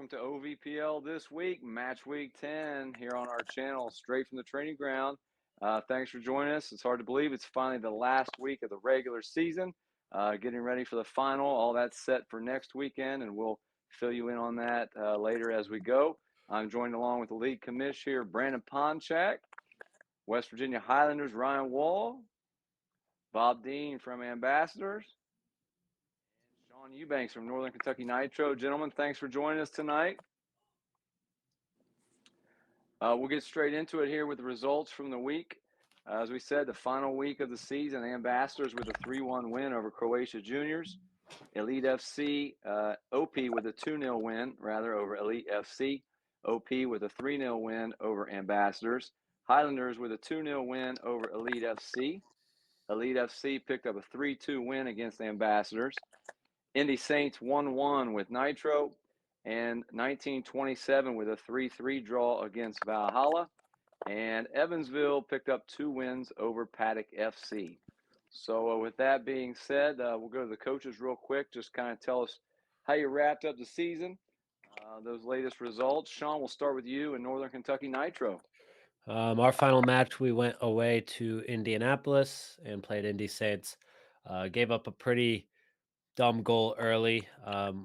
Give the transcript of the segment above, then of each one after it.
welcome to OVPL this week, match week 10 here on our channel, straight from the training ground. Thanks for joining us. It's hard to believe it's finally the last week of the regular season, getting ready for the final. All that's set for next weekend, and we'll fill you in on that later as we go. I'm joined along with the league commish here, Brandon Ponchak, West Virginia Highlanders, Ryan Wall, Bob Dean from Ambassadors, Sean Eubanks from Northern Kentucky Nitro. Gentlemen, thanks for joining us tonight. We'll get straight into it here with the results from the week. As we said, the final week of the season, Ambassadors with a 3-1 win over Croatia Juniors. Elite FC, OP with a 2-0 win, over Elite FC. OP with a 3-0 win over Ambassadors. Highlanders with a 2-0 win over Elite FC. Elite FC picked up a 3-2 win against Ambassadors. Indy Saints 1-1 with Nitro, and 1927 with a 3-3 draw against Valhalla. And Evansville picked up 2 wins over Paddock FC. So with that being said, we'll go to the coaches real quick. Just kind of tell us how you wrapped up the season, those latest results. Sean, we'll start with you in Northern Kentucky Nitro. Our final match, we went away to Indianapolis and played Indy Saints. Gave up a pretty dumb goal early.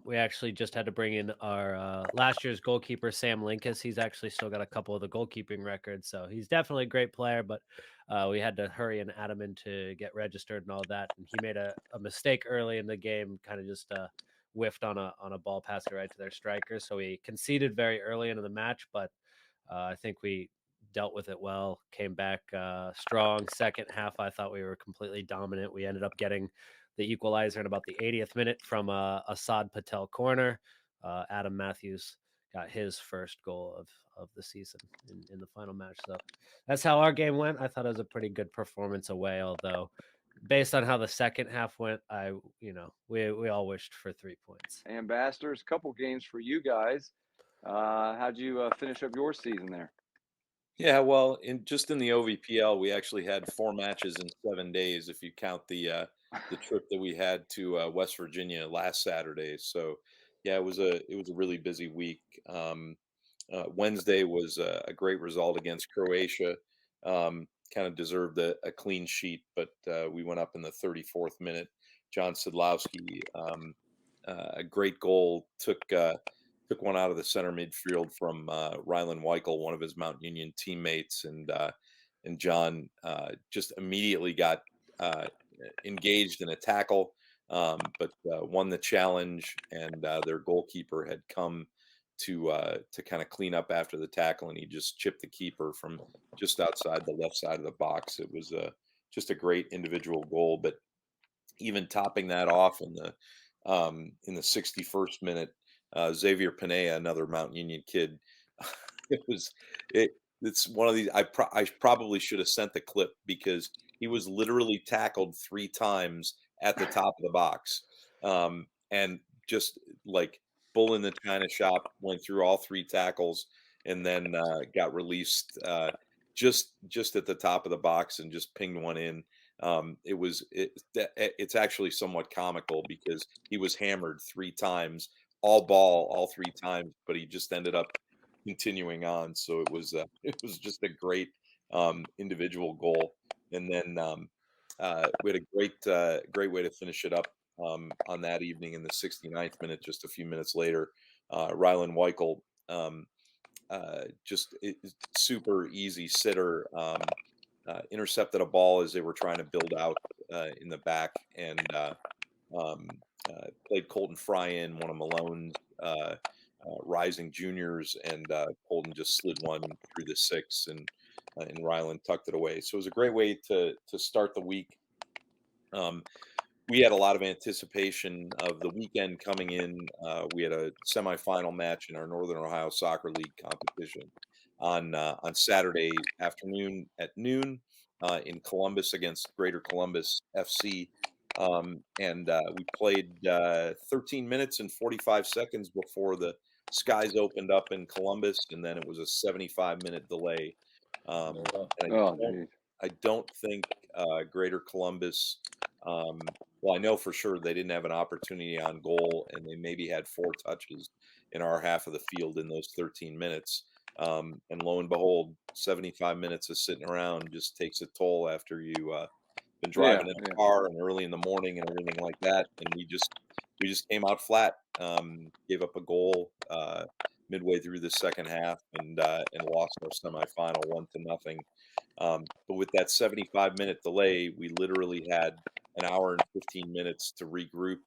We actually just had to bring in our last year's goalkeeper, Sam Linkus. He's actually still got a couple of the goalkeeping records, so he's definitely a great player, but we had to hurry and add him in to get registered and all that. And he made a mistake early in the game, kind of just whiffed on a ball pass right to their striker. So we conceded very early into the match, but I think we dealt with it well, came back strong. Second half, I thought we were completely dominant. We ended up getting the equalizer in about the 80th minute from a Asad Patel corner. Adam Matthews got his first goal of the season in the final match. So that's how our game went. I thought it was a pretty good performance away, although based on how the second half went, we all wished for 3 points. Ambassadors, a couple games for you guys. How'd you finish up your season there? Yeah, well, in the OVPL, we actually had 4 matches in 7 days, if you count the trip that we had to West Virginia last Saturday. So, yeah, it was a really busy week. Wednesday was a great result against Croatia. Kind of deserved a clean sheet, but we went up in the 34th minute. John Sidlowski, a great goal, took one out of the center midfield from Rylan Weichel, one of his Mount Union teammates, and John just immediately got engaged in a tackle, but won the challenge, and their goalkeeper had come to kind of clean up after the tackle, and he just chipped the keeper from just outside the left side of the box. It was just a great individual goal, but even topping that off in the 61st minute, Xavier Panea, another Mount Union kid, it's one of these. I probably should have sent the clip, because he was literally tackled 3 times at the top of the box, and just like bull in the china shop, went through all 3 tackles, and then got released just at the top of the box and just pinged one in. It's actually somewhat comical, because he was hammered 3 times, all ball, all 3 times, but he just ended up continuing on. So it was just a great individual goal. And then we had a great way to finish it up on that evening in the 69th minute, just a few minutes later. Rylan Weichel, just super easy sitter, intercepted a ball as they were trying to build out in the back, and played Colton Fry in, one of Malone's rising juniors, and Colton just slid one through the 6, and Rylan tucked it away. So it was a great way to start the week. We had a lot of anticipation of the weekend coming in. We had a semifinal match in our Northern Ohio Soccer League competition on Saturday afternoon at noon in Columbus against Greater Columbus FC. And we played 13 minutes and 45 seconds before the skies opened up in Columbus, and then it was a 75-minute delay. And I don't think Greater Columbus. Well, I know for sure they didn't have an opportunity on goal, and they maybe had 4 touches in our half of the field in those 13 minutes. And lo and behold, 75 minutes of sitting around just takes a toll after you been driving in a car and early in the morning and everything like that. And we just came out flat. Gave up a goal midway through the second half and lost our semifinal 1-0. But with that 75-minute delay, we literally had an hour and 15 minutes to regroup,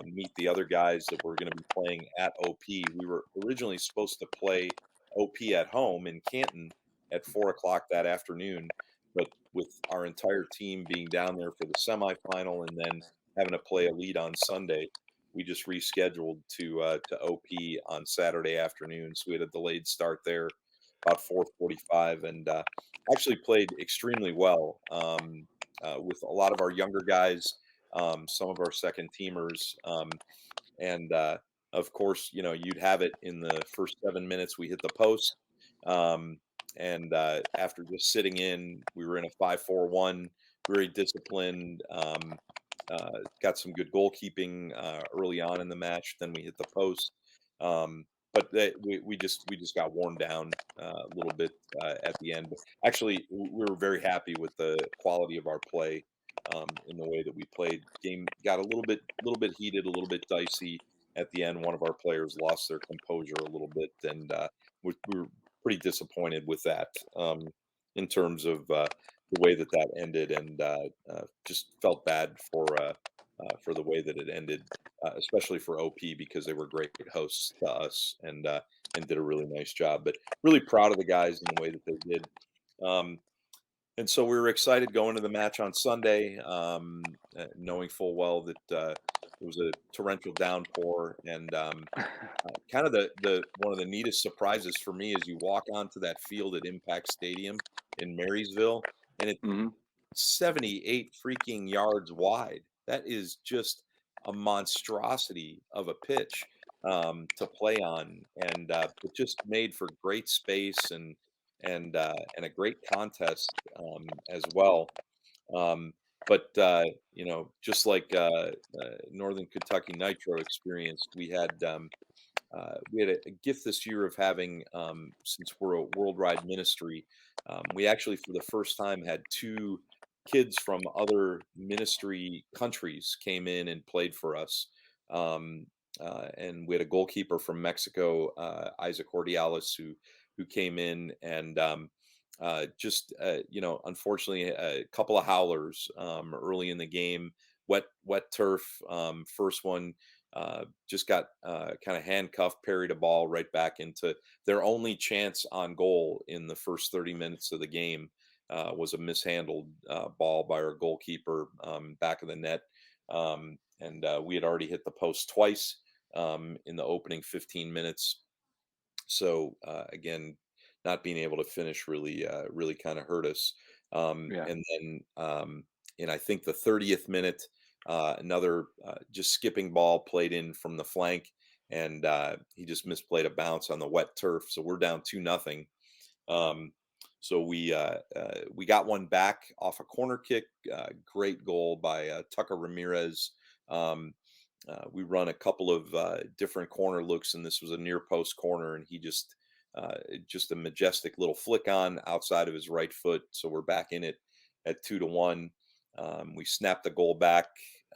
meet the other guys that were going to be playing at OP. We were originally supposed to play OP at home in Canton at 4:00 that afternoon, but with our entire team being down there for the semifinal and then having to play a lead on Sunday, we just rescheduled to OP on Saturday afternoon. So we had a delayed start there, about 4:45, and actually played extremely well with a lot of our younger guys, some of our second teamers, and of course, you'd have it in the first 7 minutes. We hit the post, and after just sitting in, we were in a 5-4-1, very disciplined. Got some good goalkeeping early on in the match. Then we hit the post, but we just got worn down a little bit at the end. But actually, we were very happy with the quality of our play in the way that we played. Game got a little bit heated, a little bit dicey at the end. One of our players lost their composure a little bit, and we were pretty disappointed with that in terms of the way that ended, and just felt bad for the way that it ended, especially for OP, because they were great hosts to us and did a really nice job. But really proud of the guys in the way that they did. And so we were excited going to the match on Sunday, knowing full well that it was a torrential downpour, and kind of the one of the neatest surprises for me is you walk onto that field at Impact Stadium in Marysville, and it's 78 freaking yards wide. That is just a monstrosity of a pitch to play on, and it just made for great space and a great contest as well. But just like Northern Kentucky Nitro experienced, we had a gift this year of having, since we're a worldwide ministry, we actually for the first time had 2 kids from other ministry countries came in and played for us. And we had a goalkeeper from Mexico, Isaac Ordiales, who came in, and unfortunately, a couple of howlers early in the game, wet turf. First one just got kind of handcuffed, parried a ball right back into their only chance on goal in the first 30 minutes of the game. Was a mishandled ball by our goalkeeper back of the net. And we had already hit the post twice in the opening 15 minutes. So again, not being able to finish really kind of hurt us. And then in I think the 30th minute, another just skipping ball played in from the flank, and he just misplayed a bounce on the wet turf. So we're down 2-0. So we got one back off a corner kick. Great goal by Tucker Ramirez. We run a couple of different corner looks, and this was a near post corner, and he just a majestic little flick on outside of his right foot. So we're back in it at 2-1. We snapped the goal back,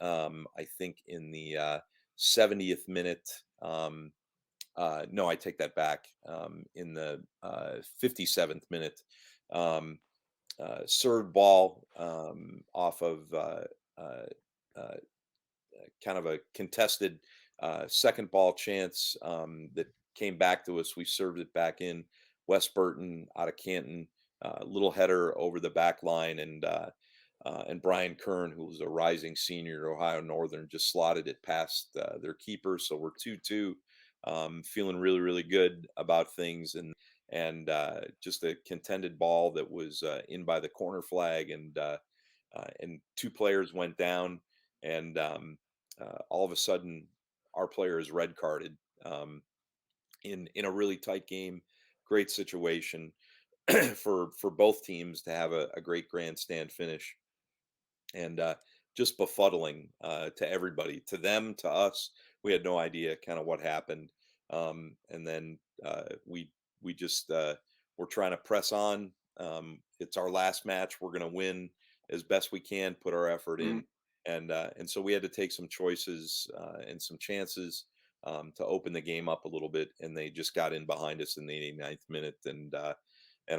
I think in the 70th minute. No, I take that back. In the 57th minute, served ball off of kind of a contested second ball chance that came back to us. We served it back in. Wes Burton out of Canton, little header over the back line, and Brian Kern, who was a rising senior at Ohio Northern, just slotted it past their keeper. So we're 2-2, feeling really, really good about things, and just a contended ball that was in by the corner flag, and 2 players went down, and all of a sudden our player is red carded in a really tight game. Great situation for both teams to have a great grandstand finish. and just befuddling to everybody, to them, to us. We had no idea kind of what happened, and then we just we're trying to press on. It's our last match. We're going to win as best we can, put our effort in, and so we had to take some choices and some chances to open the game up a little bit, and they just got in behind us in the 89th minute, and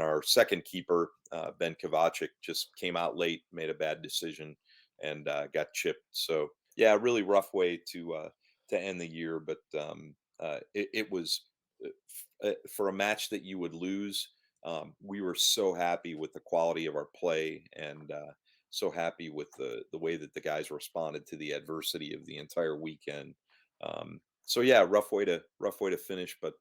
our second keeper, Ben Kovacic, just came out late, made a bad decision, and got chipped. So yeah, really rough way to end the year. But it was for a match that you would lose. We were so happy with the quality of our play, and so happy with the way that the guys responded to the adversity of the entire weekend. So yeah, rough way to finish, but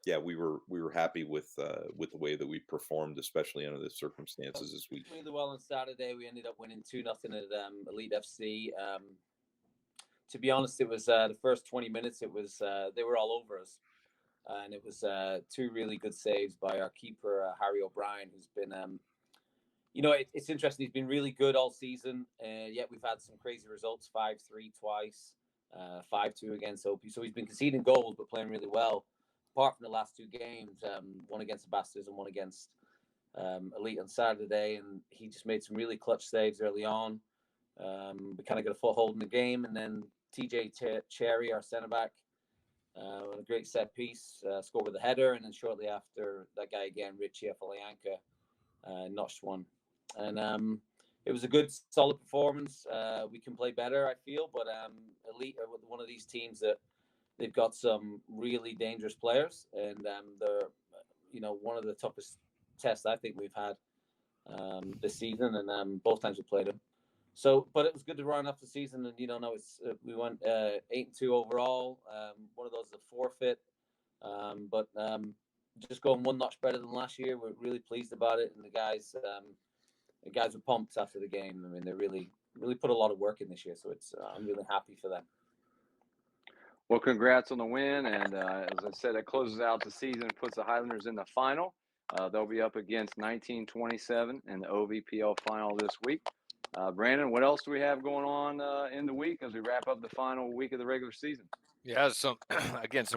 yeah, we were happy with the way that we performed, especially under the circumstances this week. Really well on Saturday. We ended up winning 2-0 at Elite FC. To be honest, it was the first 20 minutes. It was they were all over us, and it was two really good saves by our keeper Harry O'Brien, who's been it's interesting. He's been really good all season, yet we've had some crazy results: 5-3 twice, 5-2 against OP. So he's been conceding goals but playing really well. Apart from the last two games, one against Ambassadors and one against Elite on Saturday, and he just made some really clutch saves early on. We kind of got a foothold in the game, and then TJ Cherry, our centre back, a great set piece, scored with a header, and then shortly after, that guy again, Richie Afalayanka, notched one. And it was a good, solid performance. We can play better, I feel, but Elite are one of these teams that they've got some really dangerous players, and they're, one of the toughest tests I think we've had this season, and both times we played them. So, but it was good to run up the season, and we went 8-2 overall. One of those is a forfeit, but just going one notch better than last year. We're really pleased about it, and the guys were pumped after the game. I mean, they really put a lot of work in this year, so I'm really happy for them. Well, congrats on the win, and as I said, it closes out the season, puts the Highlanders in the final. They'll be up against 1927 in the OVPL final this week. Brandon, what else do we have going on in the week as we wrap up the final week of the regular season? Yeah, some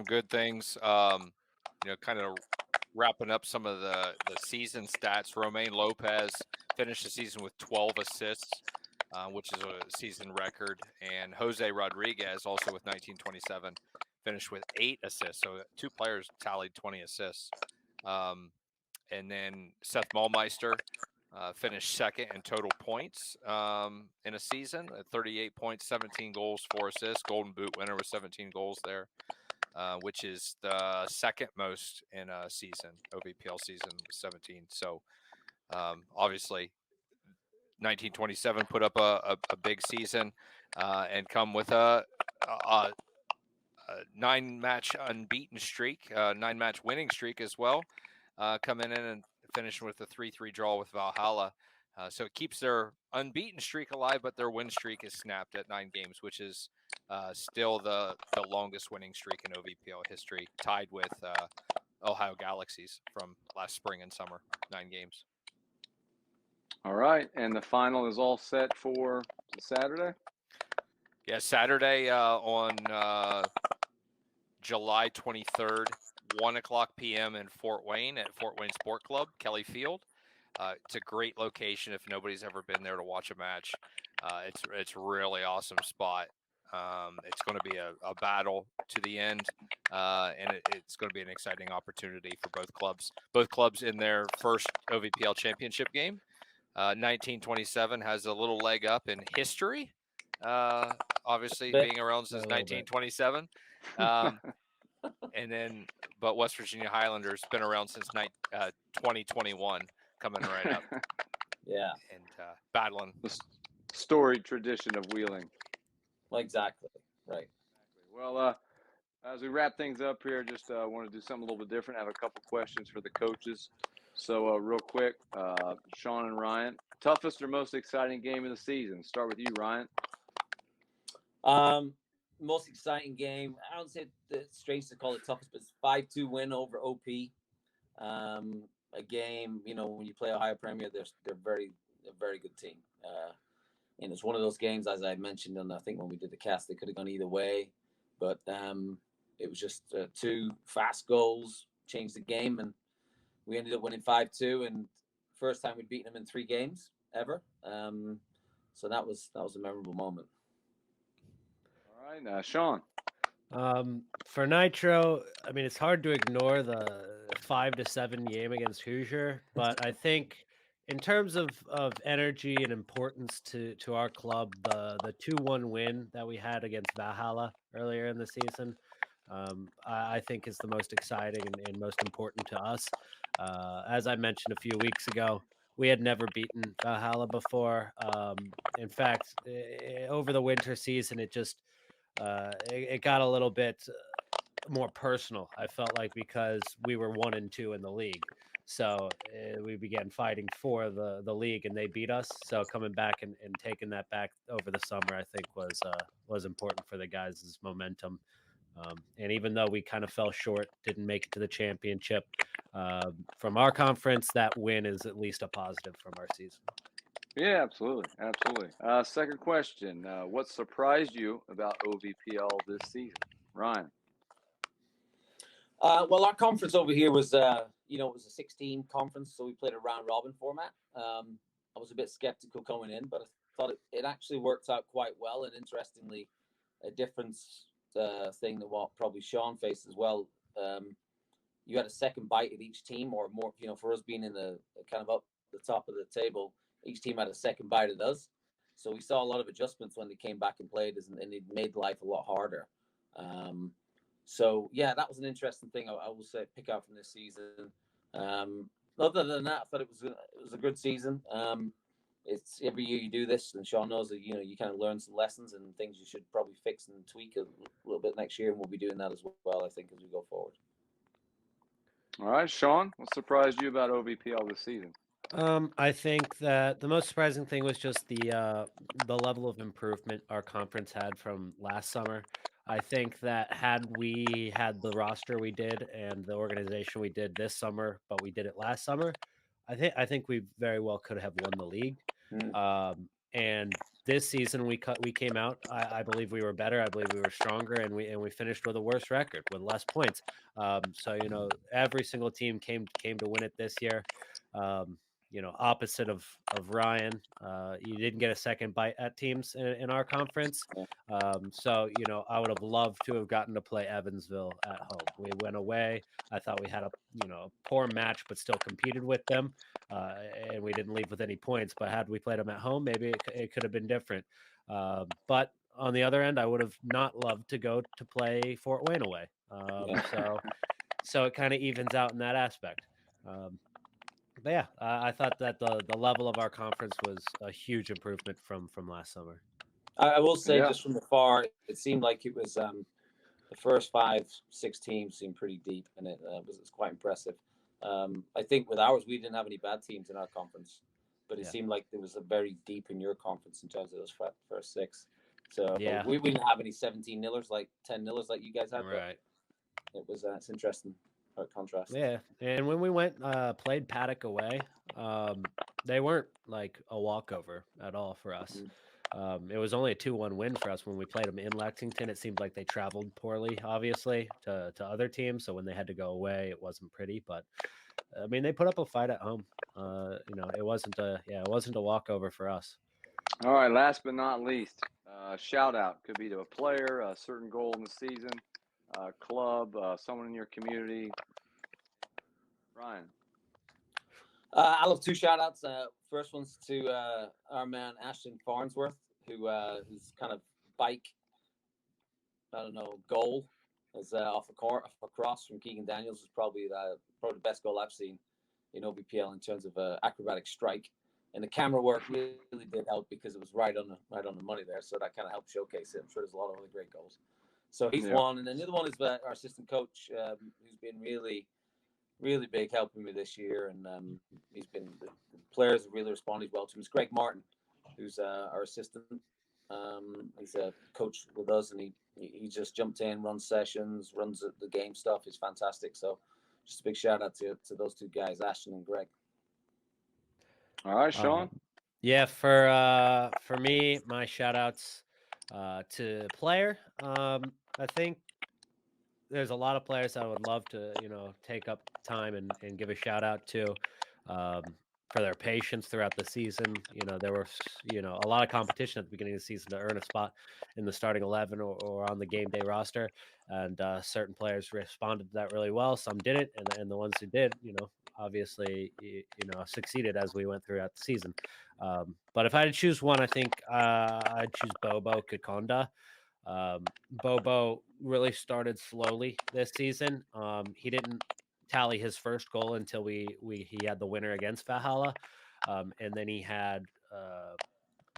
good things. Kind of wrapping up some of the season stats. Romain Lopez finished the season with 12 assists, which is a season record. And Jose Rodriguez, also with 1927, finished with 8 assists. So 2 players tallied 20 assists. And then Seth Maulmeister finished second in total points in a season at 38 points, 17 goals, 4 assists. Golden Boot winner with 17 goals there, which is the second most in a season, OVPL season, 17. So obviously 1927 put up a big season and come with a 9-match unbeaten streak, 9-match winning streak as well, coming in and finishing with a 3-3 draw with Valhalla. So it keeps their unbeaten streak alive, but their win streak is snapped at 9 games, which is still the longest winning streak in OVPL history, tied with Ohio Galaxies from last spring and summer, 9 games. All right, and the final is all set for Saturday? Yeah, Saturday on July 23rd, 1:00 p.m. in Fort Wayne at Fort Wayne Sport Club, Kelly Field. It's a great location if nobody's ever been there to watch a match. It's really awesome spot. It's going to be a battle to the end, and it's going to be an exciting opportunity for both clubs. Both clubs in their first OVPL championship game. 1927 has a little leg up in history, obviously being around since 1927. And then, but West Virginia Highlanders been around since 2021, coming right up. Yeah, and battling the storied tradition of wheeling. Well, exactly. Right. Well, as we wrap things up here, just want to do something a little bit different. I have a couple questions for the coaches. So real quick, Sean and Ryan, toughest or most exciting game of the season? Start with you, Ryan. Most exciting game, I don't say it's strange to call it toughest, but it's 5-2 win over OP. A game, when you play Ohio Premier, they're a very good team. And it's one of those games, as I mentioned, and I think when we did the cast, they could have gone either way, but it was just 2 fast goals changed the game, and we ended up winning 5-2, and first time we'd beaten them in 3 games ever. So that was a memorable moment. All right, Sean. For Nitro, I mean, it's hard to ignore the 5-7 game against Hoosier, but I think in terms of energy and importance to our club, the 2-1 win that we had against Valhalla earlier in the season, I think is the most exciting and most important to us. As I mentioned a few weeks ago, we had never beaten Valhalla before. In fact, over the winter season, it got a little bit more personal. I felt like because we were 1-2 in the league, so we began fighting for the league, and they beat us. So coming back and taking that back over the summer, I think was important for the guys' momentum. And even though we kind of fell short, didn't make it to the championship, from our conference, that win is at least a positive from our season. Yeah, absolutely. Second question. What surprised you about OVPL this season? Ryan. Well, our conference over here was, it was a 16 conference, so we played a round robin format. I was a bit skeptical coming in, but I thought it actually worked out quite well. And interestingly, a difference thing than what probably Sean faced as well. You had a second bite at each team, or more, for us being in the kind of up the top of the table, each team had a second bite at us. So we saw a lot of adjustments when they came back and played us, and it made life a lot harder. So yeah, that was an interesting thing I will say pick out from this season. Other than that, I thought it was a good season. It's every year you do this, and Sean knows that you kind of learn some lessons and things you should probably fix and tweak a little bit next year, and we'll be doing that as well, I think, as we go forward. All right, Sean, what surprised you about OVPL this season? I think that the most surprising thing was just the level of improvement our conference had from last summer. I think that had we had the roster we did and the organization we did this summer, but we did it last summer, I think we very well could have won the league. And this season we came out. I believe we were better. I believe we were stronger, and we finished with a worse record with less points. So every single team came to win it this year. Opposite of Ryan, you didn't get a second bite at teams in our conference. So I would have loved to have gotten to play Evansville at home. We went away. I thought we had a poor match, but still competed with them, and we didn't leave with any points. But had we played them at home, maybe it could have been different. But on the other end, I would have not loved to go to play Fort Wayne away. So it kind of evens out in that aspect. But yeah, I thought that the level of our conference was a huge improvement from last summer. I will say, just from afar, it seemed like it was the first 5-6 teams seemed pretty deep, and it was quite impressive. I think with ours, we didn't have any bad teams in our conference, but it seemed like there was a very deep in your conference in terms of those first 6. So we didn't have any 17-0ers, like 10-0ers like you guys had. Right. It was it's interesting. Contrast. Yeah, and when we went played Paddock away, they weren't like a walkover at all for us. It was only a 2-1 win for us when we played them in Lexington. It seemed like they traveled poorly, obviously, to other teams. So when they had to go away, it wasn't pretty. But I mean, they put up a fight at home. It wasn't a walkover for us. All right, last but not least, shout out could be to a player, a certain goal in the season, club, someone in your community. Ryan. I'll have 2 shout outs. First one's to our man Ashton Farnsworth, whose kind of bike, goal is off a cross from Keegan Daniels is probably the best goal I've seen in OVPL in terms of acrobatic strike. And the camera work really did help because it was right on the money there, so that kind of helped showcase it. I'm sure there's a lot of other great goals. So he's one, and then the other one is our assistant coach, who's been really, really big helping me this year, and the players have really responded well to him. It's Greg Martin, who's our assistant. He's a coach with us, and he just jumped in, runs sessions, runs the game stuff. He's fantastic. So just a big shout out to those 2 guys, Ashton and Greg. All right, Sean. Yeah, for me, my shout outs to player. I think there's a lot of players I would love to, take up time and give a shout out to um, for their patience throughout the season. There was, a lot of competition at the beginning of the season to earn a spot in the starting 11 or on the game day roster. And certain players responded to that really well. Some didn't. And the ones who did, obviously, succeeded as we went throughout the season. But if I had to choose one, I think I'd choose Bobo Kakonda. Bobo really started slowly this season. He didn't tally his first goal until he had the winner against Valhalla, and then he had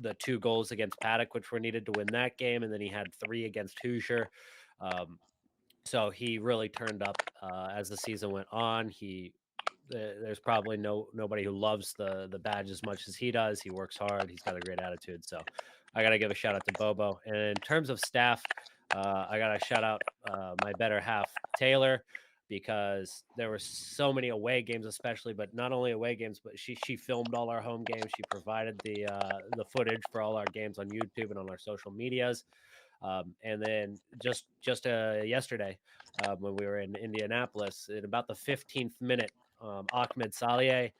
the 2 goals against Paddock, which were needed to win that game, and then he had 3 against Hoosier. So he really turned up as the season went on. There's probably nobody who loves the badge as much as he does. He works hard. He's got a great attitude. So I got to give a shout out to Bobo. And in terms of staff, I got to shout out my better half, Taylor, because there were so many away games, especially, but not only away games, but she filmed all our home games. She provided the footage for all our games on YouTube and on our social medias. And then just yesterday, when we were in Indianapolis, in about the 15th minute, Ahmed Saleh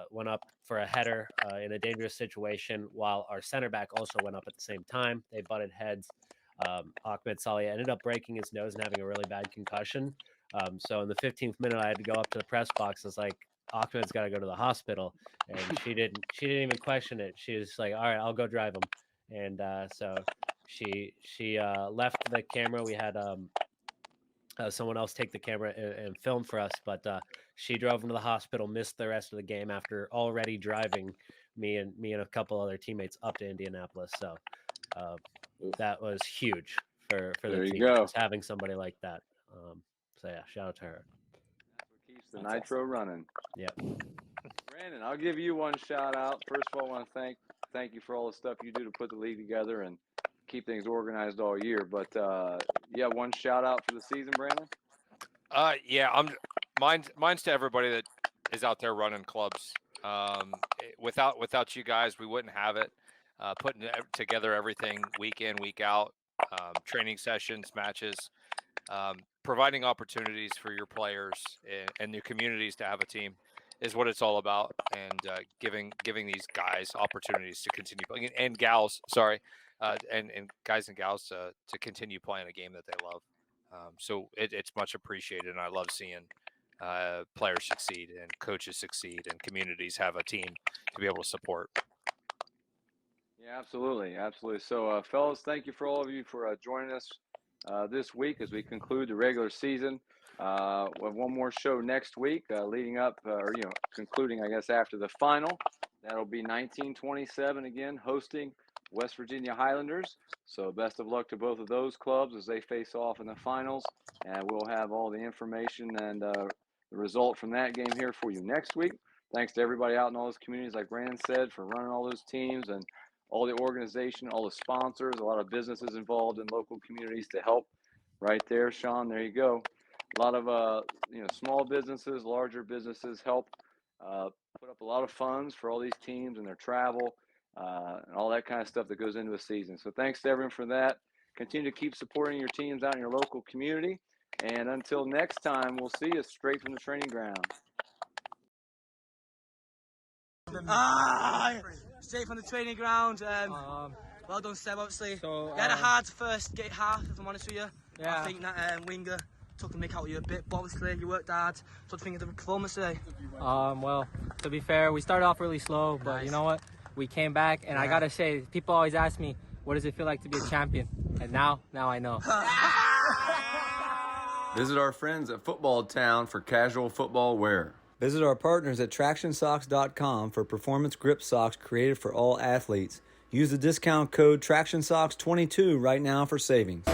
went up for a header in a dangerous situation, while our center back also went up at the same time. They butted heads. Ahmed Saleh ended up breaking his nose and having a really bad concussion. So in the 15th minute, I had to go up to the press box. I was like, Ahmed's got to go to the hospital, and she didn't even question it. She was like, all right, I'll go drive him. And so she left the camera. We had someone else take the camera and film for us, but she drove him to the hospital, missed the rest of the game after already driving me and a couple other teammates up to Indianapolis. So that was huge for There the you team, go. just having somebody like that. So yeah, shout out to her. That's what keeps the Nitro running. Yeah. Brandon, I'll give you one shout out. First of all, I want to thank you for all the stuff you do to put the league together and keep things organized all year. But yeah, one shout out for the season, Brandon. Yeah, mine's to everybody that is out there running clubs. Without you guys, we wouldn't have it. Putting together everything week in, week out, training sessions, matches, providing opportunities for your players and your communities to have a team is what it's all about. And giving these guys opportunities to continue playing, and gals, sorry, and guys and gals to continue playing a game that they love. So it's much appreciated, and I love seeing players succeed and coaches succeed and communities have a team to be able to support. Yeah, absolutely. So, fellas, thank you for all of you for joining us this week as we conclude the regular season. We'll have one more show next week, leading up, concluding, I guess, after the final. That'll be 1927 again, hosting West Virginia Highlanders. So best of luck to both of those clubs as they face off in the finals. And we'll have all the information and the result from that game here for you next week. Thanks to everybody out in all those communities, like Brandon said, for running all those teams and all the organization, all the sponsors, a lot of businesses involved in local communities to help right there. Sean, there you go. A lot of, small businesses, larger businesses help put up a lot of funds for all these teams and their travel and all that kind of stuff that goes into a season. So thanks to everyone for that. Continue to keep supporting your teams out in your local community. And until next time, we'll see you straight from the training ground. Straight from the training ground. Well done, Seb, obviously. You had a hard first half, if I'm honest with you. Yeah. I think that Winger took the mick out of you a bit, but obviously you worked hard. So what do you think of the performance today? Well, to be fair, we started off really slow, but you know what? We came back, and I gotta say, people always ask me, what does it feel like to be a champion? And now I know. Visit our friends at Football Town for casual football wear. Visit our partners at TractionSocks.com for performance grip socks created for all athletes. Use the discount code TractionSocks22 right now for savings.